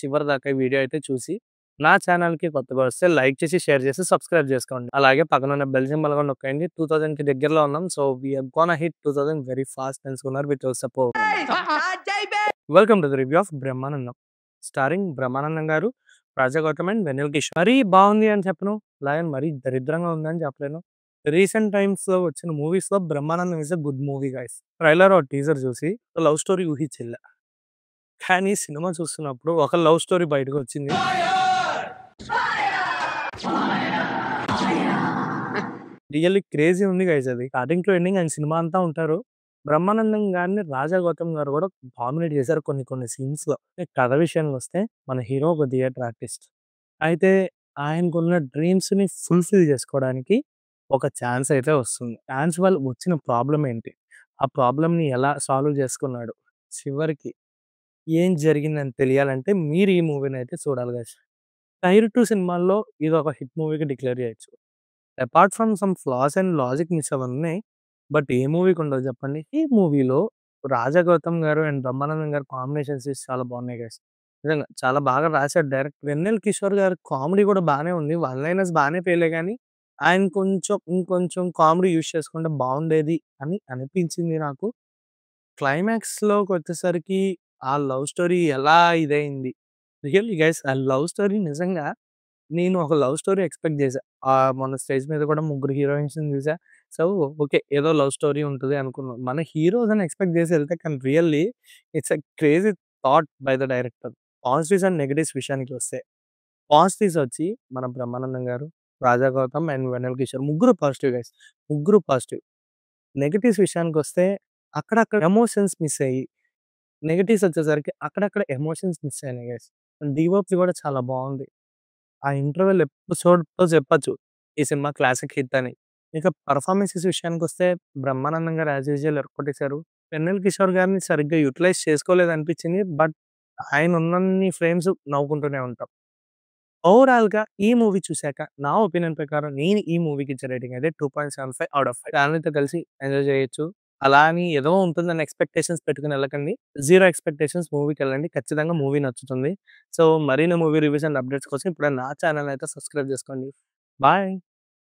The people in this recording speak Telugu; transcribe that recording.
చివరిదాకా ఈ వీడియో అయితే చూసి, నా ఛానెల్‌కి కొత్తగా వస్తే లైక్ చేసి, షేర్ చేసి, సబ్స్క్రైబ్ చేసుకోండి. అలాగే పక్కనున్న బెల్ సింబల్ కూడా నొక్కండి. 2000కి దగ్గరలో ఉన్నాం. So, we are gonna hit 2000 very fast and sooner with your support. Welcome to the review of Brahmanandam. Starring Brahmanandam garu, Raja Gautam and Vennela Kishore. మరీ బాగుంది అని చెప్పను. అలాగే మరీ దరిద్రంగా ఉందని చెప్పలేను. రీసెంట్ టైమ్స్‌లో వచ్చిన మూవీస్‌లో Brahmanandam is a good movie guys. Trailer or teaser చూసి లవ్ స్టోరీ ఊహించలే. కానీ సినిమా చూస్తున్నప్పుడు ఒక లవ్ స్టోరీ బయటకొచ్చింది. రియల్లీ క్రేజీ ఉంది గైస్ అది. స్టార్టింగ్ టు ఎండింగ్ ఆయన సినిమా అంతా ఉంటారు. బ్రహ్మానందం గారిని రాజా గౌతమ్ గారు కూడా డామినేట్ చేశారు కొన్ని కొన్ని సీన్స్‌లో. కథ విషయానికొస్తే మన హీరో ఒక థియేటర్ ఆర్టిస్ట్. అయితే ఆయనకున్న డ్రీమ్స్‌ని ఫుల్‌ఫిల్ చేసుకోవడానికి ఒక ఛాన్స్ అయితే వస్తుంది. ఛాన్స్ వల్ల వచ్చిన ప్రాబ్లమ్ ఏంటి? ఆ ప్రాబ్లమ్‌ని ఎలా సాల్వ్ చేసుకున్నాడు? చివరికి ఏం జరిగిందని తెలియాలంటే మీరు ఈ మూవీని అయితే చూడాలి గైస్. టైర్ 2 సినిమాల్లో ఇదొక హిట్ మూవీగా డిక్లేర్ చేయొచ్చు. Apart from some floss and logic miss అవన్నీ బట్ ఏ మూవీకి ఉండవు చెప్పండి. ఈ మూవీలో రాజా గౌతమ్ గారు అండ్ బ్రహ్మానందం గారి కాంబినేషన్స్ చాలా బాగున్నాయి గైస్. నిజంగా చాలా బాగా రాశాడు డైరెక్టర్. వెన్నెల కిషోర్ గారి కామెడీ కూడా బానే ఉంది. వన్ లైనర్స్ బానే పేలే గానీ ఆయన కొంచెం ఇంకొంచెం కామెడీ యూజ్ చేసుకుంటే బాగుండేది అని అనిపించింది నాకు. క్లైమాక్స్‌లోకొచ్చేసరికి ఆ లవ్ స్టోరీ ఎలా ఇదయింది. రియల్లీ గైస్ ఆ లవ్ స్టోరీ నిజంగా నేను ఒక లవ్ స్టోరీ ఎక్స్‌పెక్ట్ చేశా. మొన్న స్టేజ్ మీద కూడా ముగ్గురు హీరోయిన్స్‌ని చూసా. So, okay. ఏదో లవ్ స్టోరీ ఉంటది అనుకున్నాం. మన హీరోస్ అని ఎక్స్‌పెక్ట్ చేసి ఎళ్తే కానీ really it's a crazy taught by the director. Positives and negatives విషయానికి వస్తే, పాజిటివ్స్ వచ్చి మన బ్రహ్మానందం గారు, రాజా గౌతమ్ అండ్ వెన్నెల కిషోర్ ముగ్గురు పాజిటివ్ గైస్. ముగ్గురు పాజిటివ్. నెగెటివ్స్ విషయానికొస్తే అక్కడక్కడ ఎమోషన్స్ మిస్ అయ్యి, నెగెటివ్స్ వచ్చేసరికి అక్కడక్కడ ఎమోషన్స్ మిస్ అయినాయి గైస్. డీఓపీ కూడా చాలా బావుంది. ఆ ఇంటర్వెల్ ఎపిసోడ్‌తో చెప్పొచ్చు. ఈ సినిమా క్లాసిక్ హిట్ అని. ఇక పెర్ఫార్మన్సెస్ విషయానికొస్తే బ్రహ్మానందం గారు యాస్ యూజువల్ ఎరక్కొట్టేసారు. వెన్నెల కిషోర్ గారిని సరిగ్గా యుటిలైజ్ చేసుకోలేదనిపించింది. బట్ ఆయన ఉన్నన్ని ఫ్రేమ్స్ నవ్వుకుంటూనే ఉంటాం. ఓవరాల్‌గా ఈ మూవీ చూసాక నా ఒపీనియన్ ప్రకారం నేను ఈ మూవీకి ఇచ్చే రేటింగ్ అయితే 2.75 ఔట్ ఆఫ్ 5. ఫ్యామిలీతో కలిసి ఎంజాయ్ చేయొచ్చు. అలా అని ఏదో ఉంటుందని ఎక్స్‌పెక్టేషన్స్ పెట్టుకొని ఎళ్ళకండి. Zero expectations మూవీకెళ్ళండి. ఖచ్చితంగా మూవీ నచ్చుతుంది. సో, మరిన్ని మూవీ రివ్యూస్ అండ్ అప్డేట్స్ కోసం ఇప్పుడే నా ఛానెల్ అయితే సబ్స్క్రైబ్ చేసుకోండి. బాయ్.